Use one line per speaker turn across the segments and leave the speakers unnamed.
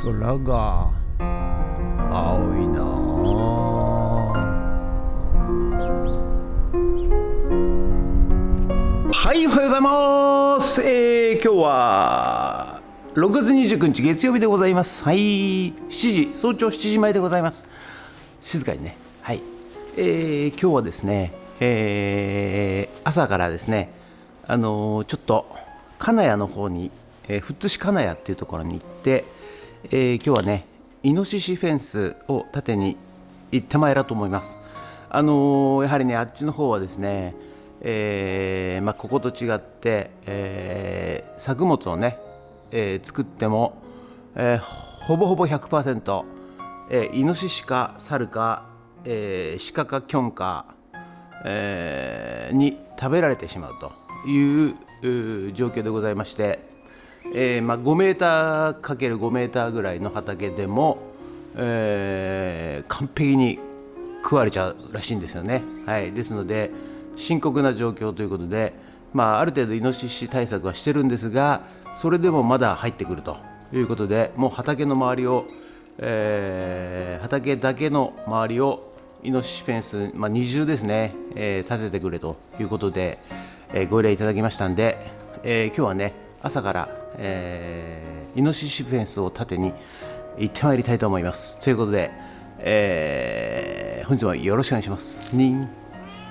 空が青いなはい、おはようございます。今日は6月29日月曜日でございます。はい、早朝7時前でございます。静かにね。はい、今日はですね、朝からですね、ちょっと金谷の方に、富津市金谷っていうところに行って、今日はねイノシシフェンスを立てに行ってまいろうと思います。やはりねあっちの方はですね、ここと違って、作物をね、作っても、ほぼほぼ 100%、イノシシか猿か、鹿かキョンか、に食べられてしまうという状況でございまして、5メーター ×5 メーターぐらいの畑でも、完璧に食われちゃうらしいんですよね。はい、ですので深刻な状況ということで、ある程度イノシシ対策はしてるんですが、それでもまだ入ってくるということで、もう畑の周りを、畑だけの周りをイノシシフェンス、二重ですね、立ててくれということで、ご依頼いただきましたんで、今日はね朝から、イノシシフェンスを立てに行ってまいりたいと思います。ということで、本日もよろしくお願いします。人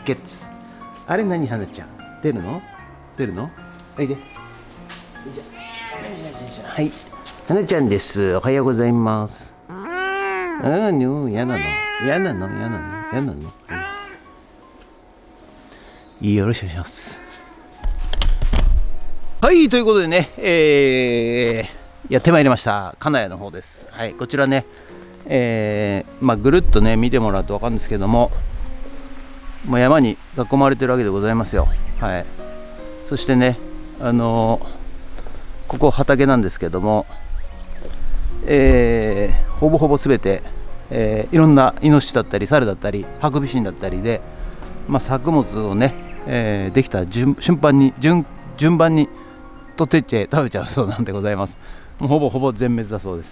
月あれ何、花ちゃん出るのおいで。はい、花ちゃんです。おはようございます。嫌なの、よろしくお願いします。はい、ということでね、やってまいりました金谷の方です。はい、こちらね、ぐるっとね見てもらうと分かるんですけども、もう山に囲まれてるわけでございますよ。はい、そしてね、ここ畑なんですけども、ほぼほぼ全て、いろんなイノシシだったり猿だったりハクビシンだったりで、作物をね、できた順番に取ってっちゃ食べちゃうそうなんでございます。もうほぼほぼ全滅だそうです。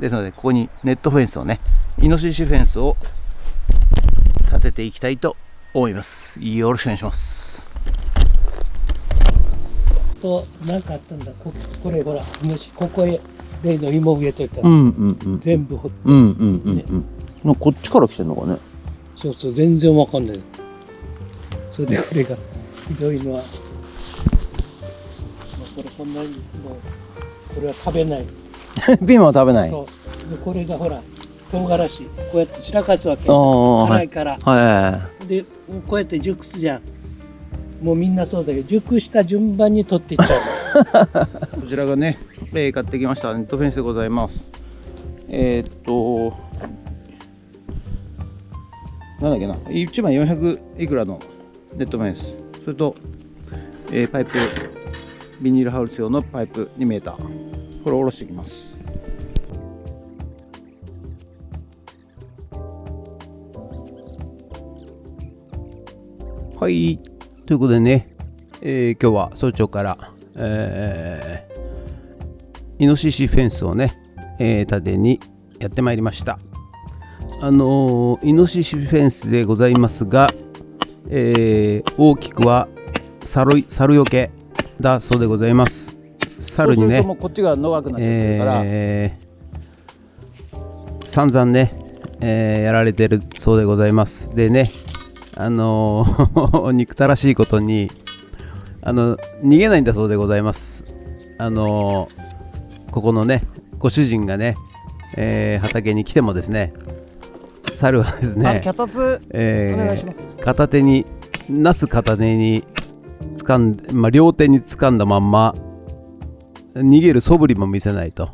ですのでここにネットフェンスをね、イノシシフェンスを立てていきたいと思います。よろしくお願いします。
何かあったんだ。これほらイノシシ、ここへ例の芋植えといたら、全部掘って、
こっちから来てんのかね。
そう、全然わかんない。それでこれがひどいのは、これこんなにもうこれは食べない。
ピーマンは食べない。
そうでこれがほら唐辛子こうやって散らかすわけ。辛いから、でこうやって熟すじゃん。もうみんなそうだけど、熟した順番に取っていっちゃう。
こちらがね、買ってきましたネットフェンスでございます。なんだっけな、1枚400いくらのネットフェンス、それと、パイプ、ビニールハウス用のパイプ2メーター、これを下ろしていきます。はい、ということでね、今日は早朝から、イノシシフェンスをね、立てにやってまいりました。イノシシフェンスでございますが、大きくは猿よけだそうでございます。猿にね、もうこっちが長くなっちゃってるから、散々ね、やられてるそうでございます。でね、憎たらしいことに逃げないんだそうでございます。ここのねご主人がね、畑に来てもですね、猿はですね、脚立、お願いします。片手に掴んで、両手に掴んだまんま逃げる素振りも見せないと、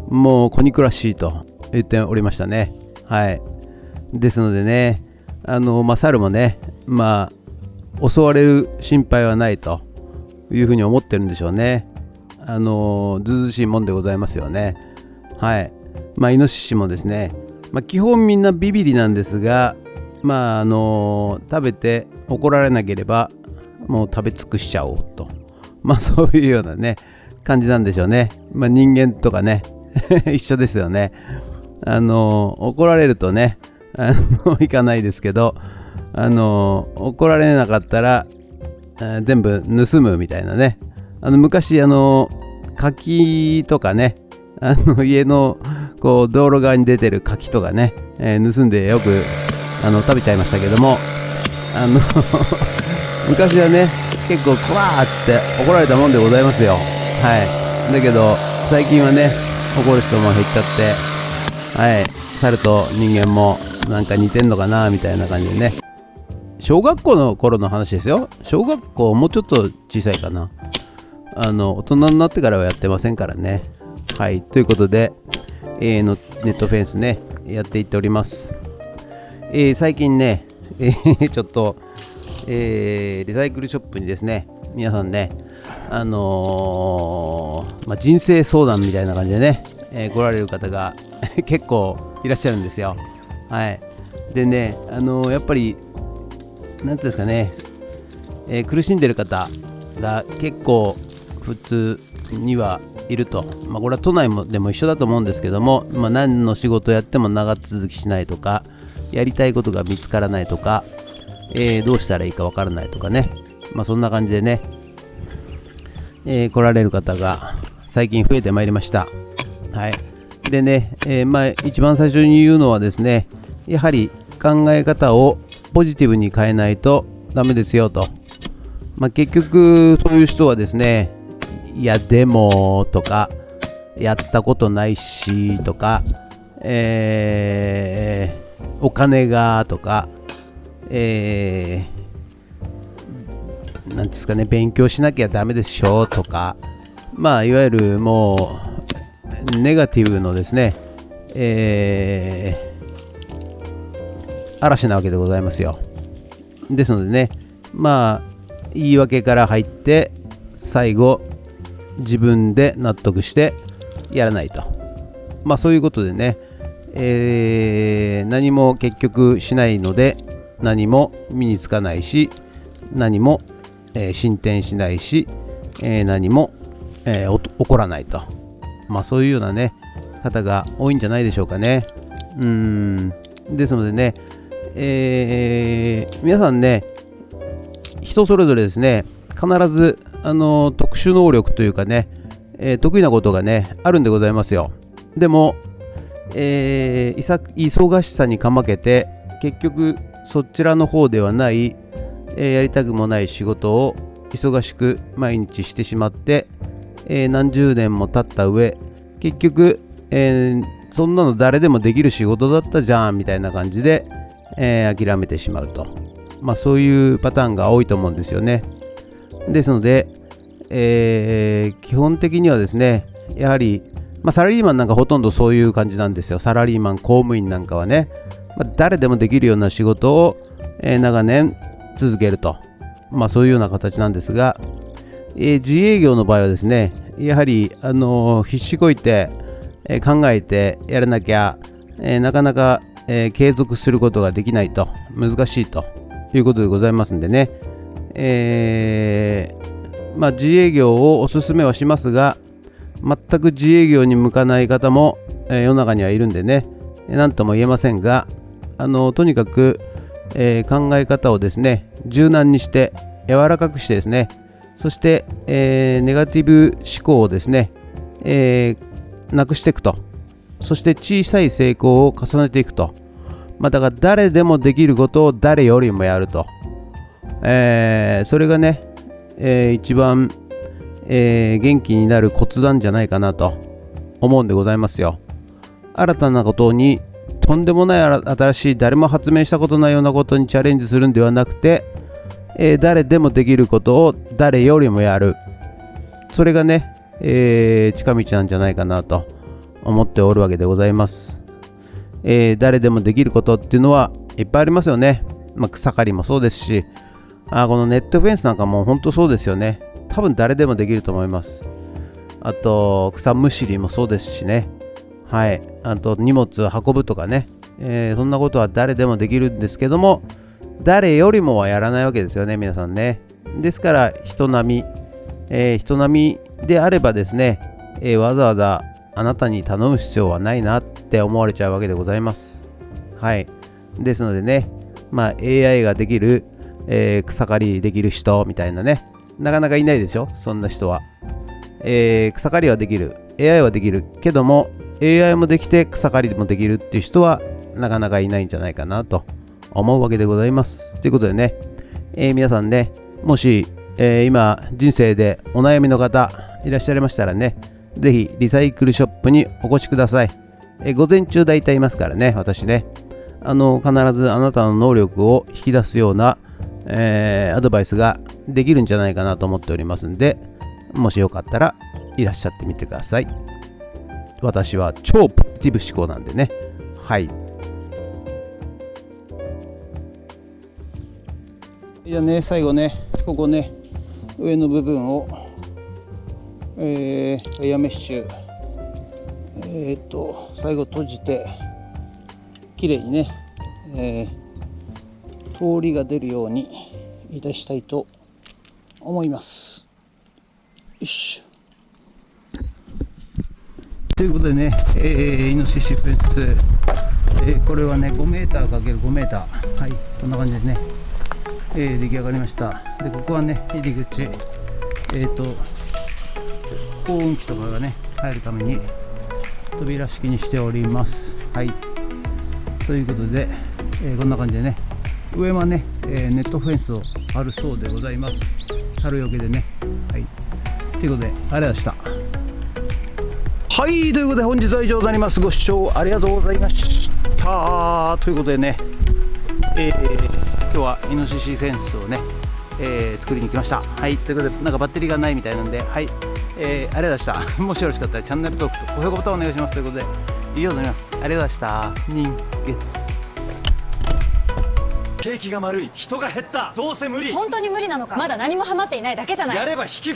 もう子憎らしいと言っておりましたね。はい、ですのでね、猿もね、襲われる心配はないというふうに思ってるんでしょうね。ずうずうしいもんでございますよね。はい、イノシシもですね、基本みんなビビリなんですが、食べて怒られなければもう食べ尽くしちゃおうと、そういうようなね感じなんでしょうね。人間とかね、一緒ですよね。怒られるとねいかないですけど、怒られなかったら全部盗むみたいなね。昔柿とかね、家のこう道路側に出てる柿とかね、盗んでよく食べちゃいましたけども、昔はね結構クワーっつって怒られたもんでございますよ。はい。だけど最近はね怒る人も減っちゃって、はい、猿と人間もなんか似てんのかなみたいな感じでね。小学校の頃の話ですよ。小学校もうちょっと小さいかな。大人になってからはやってませんからね。はい、ということで、ネットフェンスねやっていっております。最近ね、ちょっと、リサイクルショップにですね、皆さんね、人生相談みたいな感じでね、来られる方が結構いらっしゃるんですよ。はい。でね、やっぱりなんていうんですかね、苦しんでる方が結構普通にはいると。これは都内でも一緒だと思うんですけども、何の仕事やっても長続きしないとか、やりたいことが見つからないとか、どうしたらいいかわからないとかね、そんな感じでね、来られる方が最近増えてまいりました。はい。でね、一番最初に言うのはですね、やはり考え方をポジティブに変えないとダメですよと。結局そういう人はですね、いやでもとか、やったことないしとか、お金がとか、なんですかね、勉強しなきゃダメでしょとか、いわゆるもうネガティブのですね、嵐なわけでございますよ。ですのでね、言い訳から入って最後自分で納得してやらないと、そういうことでね、何も結局しないので何も身につかないし、何も、進展しないし、何も、起こらないと、そういうようなね方が多いんじゃないでしょうかね。ですのでね、皆さんね、人それぞれですね、必ず特殊能力というかね、得意なことがねあるんでございますよ。でも、忙しさにかまけて結局そちらの方ではない、やりたくもない仕事を忙しく毎日してしまって、何十年も経った上、結局、そんなの誰でもできる仕事だったじゃんみたいな感じで、諦めてしまうと、そういうパターンが多いと思うんですよね。ですので、基本的にはですね、やはり、サラリーマンなんかほとんどそういう感じなんですよ。サラリーマン、公務員なんかはね、誰でもできるような仕事を、長年続けると、そういうような形なんですが、自営業の場合はですね、やはり必死こいて、考えてやらなきゃ、なかなか、継続することができないと、難しいということでございますんでね、自営業をおすすめはしますが、全く自営業に向かない方も、世の中にはいるんでね、何とも言えませんが、とにかく、考え方をですね柔軟にして柔らかくしてですね、そして、ネガティブ思考をですね、なくしていくと、そして小さい成功を重ねていくと、だから誰でもできることを誰よりもやると、それがね、一番、元気になるコツなんじゃないかなと思うんでございますよ。新たなことに、とんでもない新しい誰も発明したことないようなことにチャレンジするんではなくて、誰でもできることを誰よりもやる、それがね、近道なんじゃないかなと思っておるわけでございます。誰でもできることっていうのはいっぱいありますよね。草刈りもそうですし、このネットフェンスなんかも本当そうですよね。多分誰でもできると思います。あと草むしりもそうですしね。はい、あと荷物を運ぶとかね、そんなことは誰でもできるんですけども、誰よりもはやらないわけですよね、皆さんね。ですから人並みであればですね、わざわざ、あなたに頼む必要はないなって思われちゃうわけでございます。はい。ですのでね、AI ができる、草刈りできる人みたいなね、なかなかいないでしょ、そんな人は。草刈りはできる、AI はできるけども、AI もできて草刈りもできるっていう人はなかなかいないんじゃないかなと思うわけでございます。ということでね、皆さんね、もし、今人生でお悩みの方いらっしゃいましたらね、ぜひリサイクルショップにお越しください。午前中大体いますからね、私ね。必ずあなたの能力を引き出すような、アドバイスができるんじゃないかなと思っておりますんで、もしよかったらいらっしゃってみてください。私は超ポジティブ思考なんでね。はい。じゃあね、最後ね、ここね、上の部分を、ワイヤーメッシュ、最後閉じて、きれいにね、通りが出るようにいたしたいと思います。よし。ということでね、イノシシフェンス、これはね 5m×5m、 はい、こんな感じでね、出来上がりました。でここはね入り口、耕運機とかがね入るために扉式にしております。はい、ということで、こんな感じでね、上はね、ネットフェンスを張るそうでございます。春よけでね。はい、ということでありがとうございました。はい、ということで本日は以上となります。ご視聴ありがとうございました。ということでね、今日はイノシシフェンスをね、作りに来ました。はい、ということでなんかバッテリーがないみたいなんで、はい、ありがとうございました。もしよろしかったらチャンネル登録と高評価ボタンをお願いしますということで以上となります。ありがとうございました。人月。
景気が丸い、人が減った、どうせ無理。
本当に無理なのか。まだ何もハマっていないだけじゃない。
やれば引き